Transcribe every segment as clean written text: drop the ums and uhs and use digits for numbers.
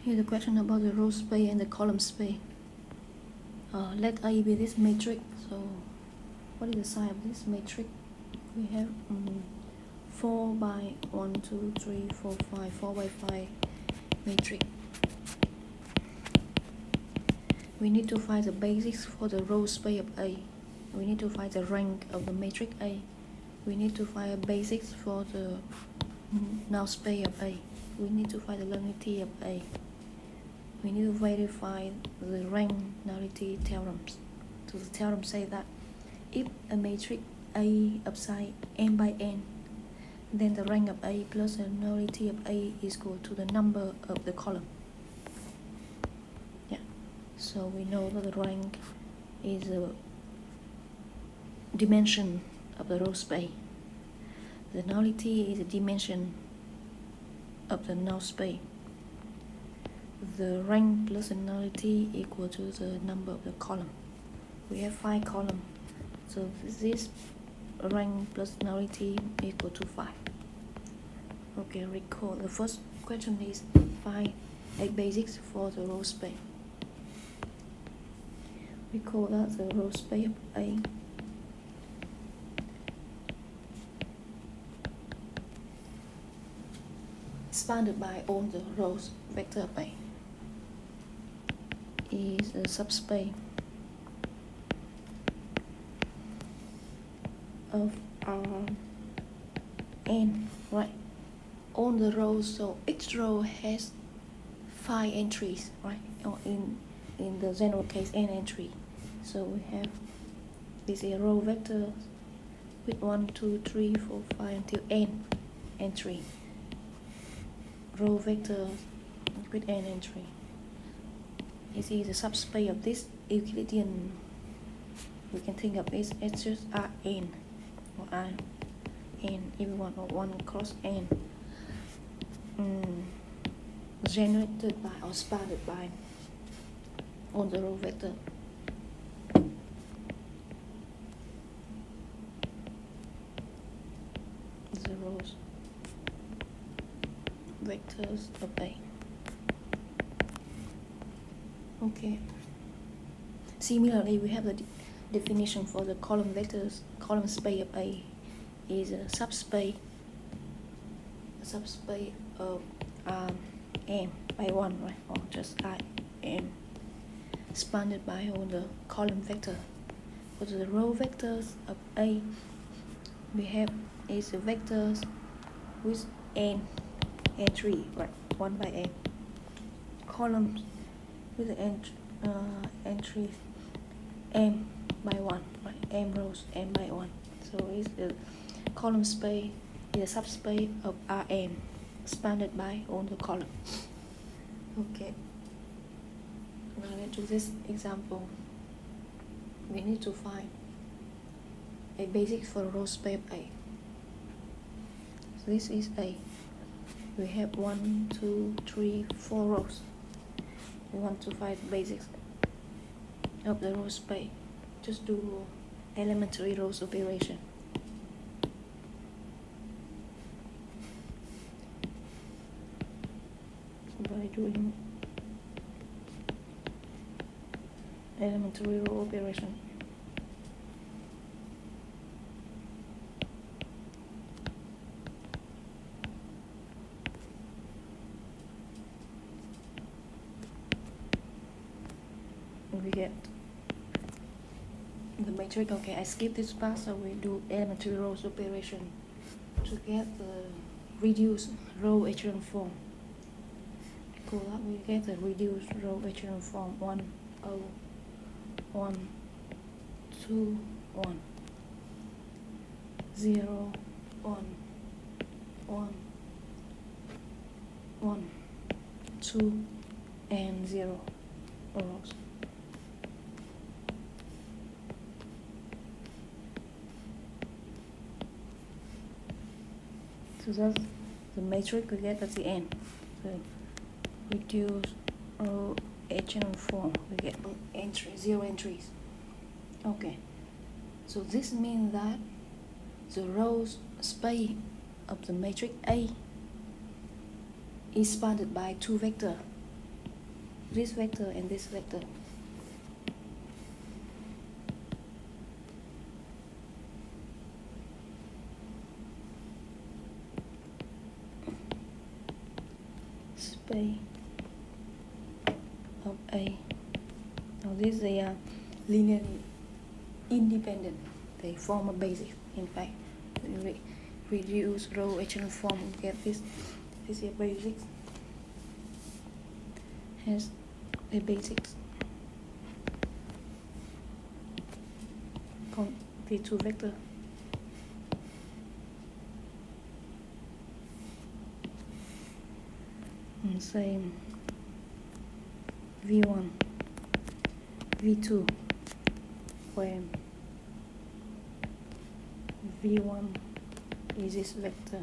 Here's the question about the row space and the column space. Let A be this matrix. So what is the size of this matrix? We have 4 by 1, 2, 3, 4, 5, 4 by 5 matrix. We need to find the basics for the row space of A. We need to find the rank of the matrix A. We need to find a basics for the null space of A. We need to find the nullity of A. We need to verify the rank nullity theorems. So the theorem says that if a matrix A upside n by n, then the rank of A plus the nullity of A is equal to the number of the column. Yeah. So we know that the rank is the dimension of the row space. The nullity is the dimension of the null space. The rank plus the nullity equal to the number of the column. We have 5 columns, so this rank plus nullity equal to 5. Okay, recall. The first question is find a basics for the row space. Recall that the row space of A expanded by all the rows vector of A is a subspace of n, right? All the rows, so each row has 5 entries, right? Or in the general case, n entry. So we have this is a row vector with 1, 2, 3, 4, 5 until n entry. Row vector with n entry. It is a subspace of this Euclidean. We can think of it as just Rn or Rn, everyone or 1 cross n, generated by or spanned by all the row vector. The rows vectors of A. Okay. Similarly, we have the definition for the column vectors. Column space of A is a subspace of m by 1, right? Or just m spanned by all the column vector. For the row vectors of A, we have is the vectors with n entry, right? 1 by n. Columns with the entry m by 1, right? M rows, m by 1. So it's the column space is a subspace of Rn spanned by all the columns. Okay. Now let's do this example. We need to find a basic for row space of A. So this is A. We have 1, 2, 3, 4 rows. We want to find basics of the row space. Just do elementary rows operation. By doing elementary row operation. We get the matrix. Okay, I skip this part, so we do elementary rows operation to get the reduced row echelon form. Pull up, we get the reduced row echelon form 1, 0, 1, 2, 1, 0, 1, 1, 1, 2, and 0 rows. So that's the matrix we get at the end. So reduce row echelon form, we get entry, 0 entries. Okay. So this means that the row space of the matrix A is spanned by 2 vectors. this vector and this vector. Space of A. Now these they are linearly independent. They form a basis. In fact, we reduce row echelon form, we get this. This is a basics. Has a basics. The two vector. And same v1, v2, where v1 is this vector,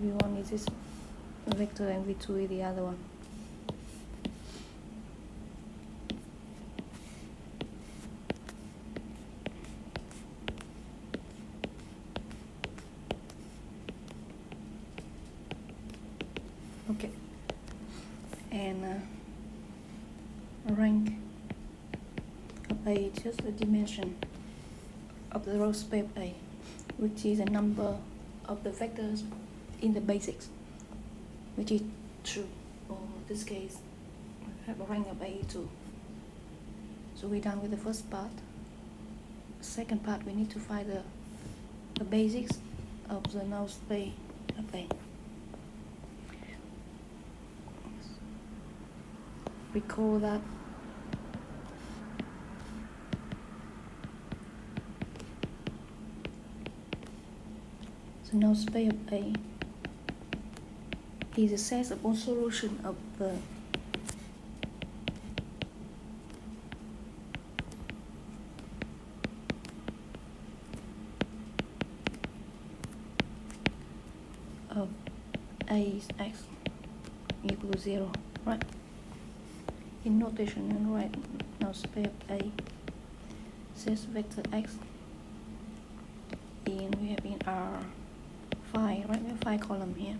v1 is this vector and v2 is the other one. Okay, and rank of A is just the dimension of the row space of A, which is the number of the vectors in the basics, which is true. For this case, we have a rank of A 2. So we're done with the first part. Second part, we need to find the basics of the null space of A. Recall that the null space of A is a set of all solution of the A is x equal to 0, right? In notation, and write null space of A says vector x, and we have in R 5, right? We have 5 column here,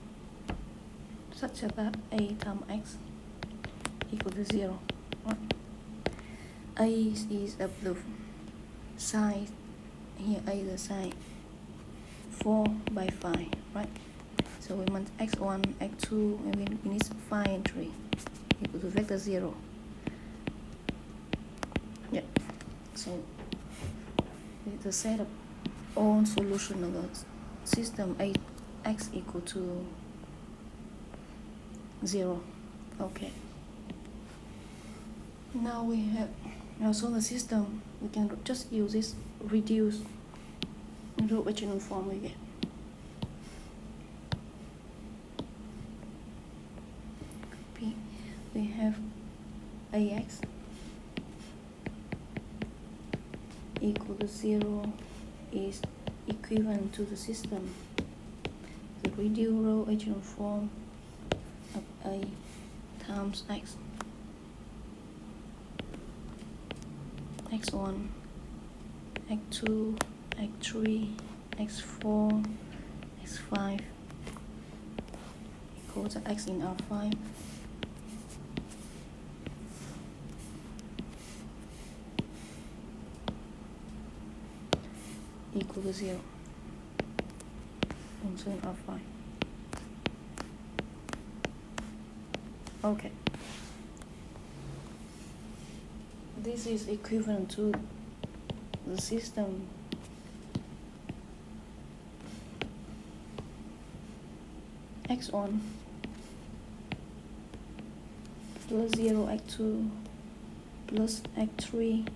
such that A times x equal to 0, right? A is of the size, here A is the size 4 by 5, right? So we want x1, x2, and we need 5 and 3 equal to vector 0. Yeah, so it's a set of all solution of the system A x equal to 0. Okay. Now we have also the system. We can just use this reduce row echelon form we get. Copy. We have AX equal to 0 is equivalent to the system. The reduced row echelon form of A times x. x1, x2, x3, x4, x5 equals to x in R5. Equal to 0. Also in R5. Okay. This is equivalent to the system x1 plus 0 x2 plus x3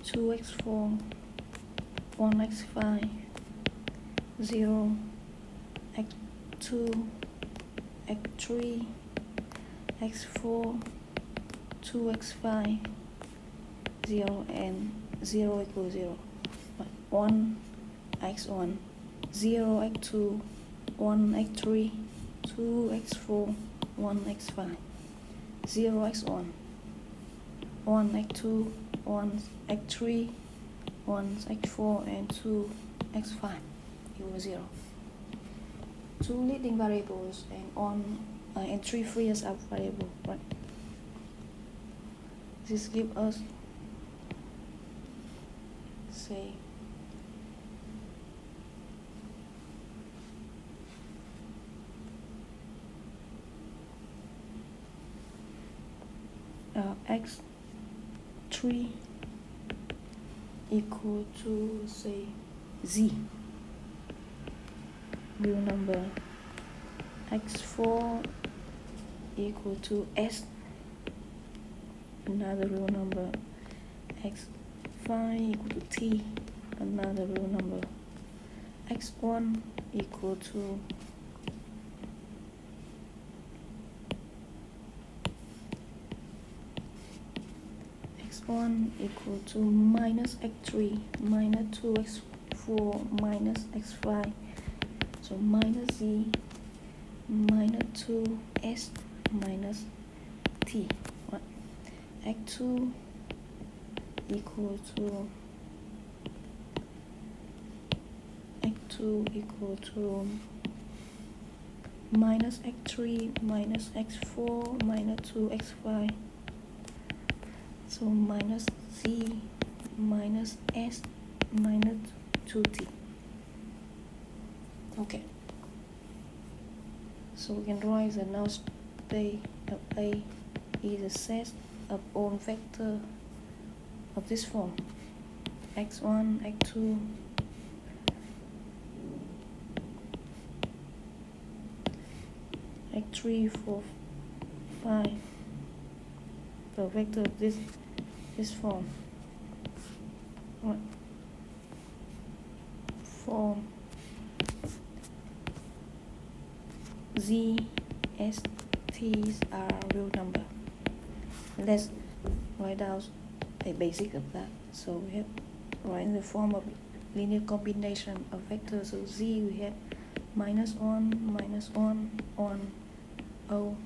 2x4 1x5 0 x2 x3 x4 2x5 0 and 0 equals 0. 1 x1 0 x2 1 x3 2 x4 1 x5 0 x1 1 x2 1 x3 1 x4 and 2 x5 equals 0. two leading variables and three free as up variable, right? This gives us, say, x3 equal to, say, z, real number, x4 equal to s, another real number, x5 equal to t, another real number, x1 equal to x1 equal to minus x3 minus 2x4 minus x5, so minus z minus 2s minus t, right? x2 equal to minus x3 minus x4 minus 2x5, so minus z minus s minus 2t. Okay, so we can write the null space of A is a set of all vectors of this form: x1, x2, x3, 4, 5. The vector of this form. Right. Form z, s, t's are real number. Let's write down a basic of that. So we have write in the form of linear combination of vectors. So z we have -1, -1, 1, 0,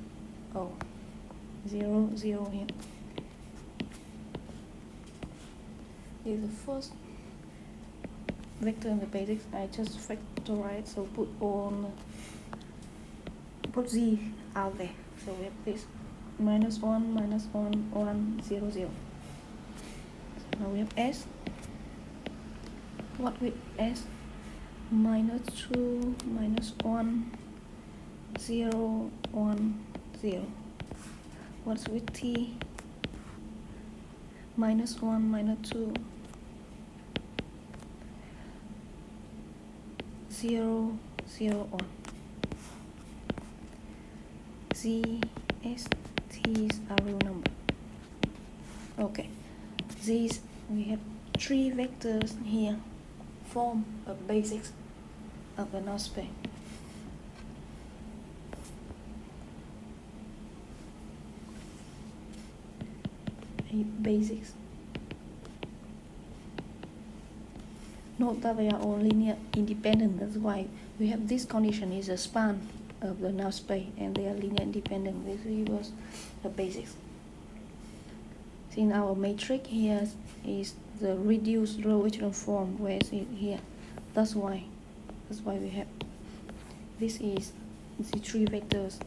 0, 0, 0 here. This is the first vector in the basics. I just factorize, so put z out there. So we have this -1, -1, 1, 0, 0. So now we have s. What with s? -2, -1, 0, 1, 0. What's with t? -1, -2, 0, 0, 1. Z, S, T's are real number. Okay, these we have three vectors here form a basics of the null space. Basics. Note that they are all linear independent. That's why we have this condition is a span of the null space, and they are linear independent. This gives the basics. In our matrix here is the reduced row echelon form. Where is it here? That's why we have this is the three vectors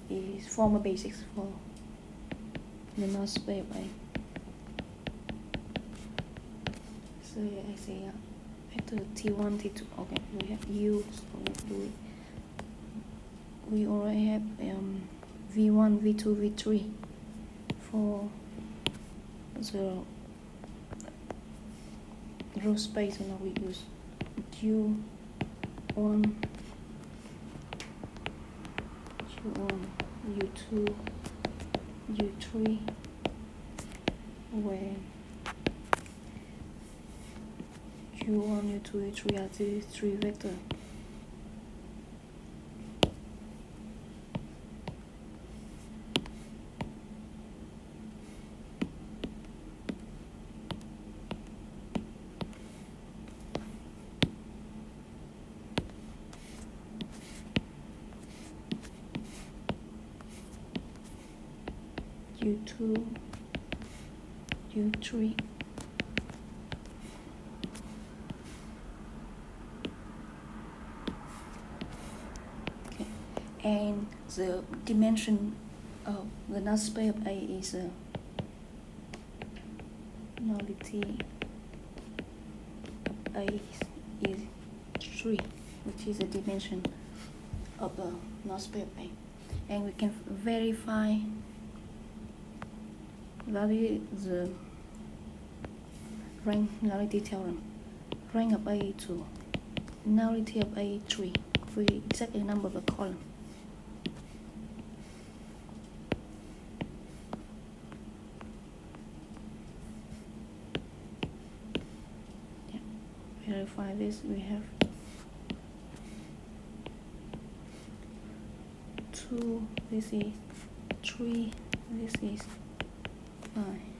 is form a basics for the null space, right? So I say vector t1, t2. Okay, we have u. So we already have v1, v2, v3 for the row space. So now we use u1, u2, u3, where u1, u2, u3 are these three vectors. u2, u3, okay, and the dimension of the null space of A is nullity of A is 3, which is the dimension of the null space of A. And we can verify the rank nullity theorem. Rank of A 2, nullity of A 3, for the exact number of the column. Yeah. Verify this. We have 2. This is 3. This is 5.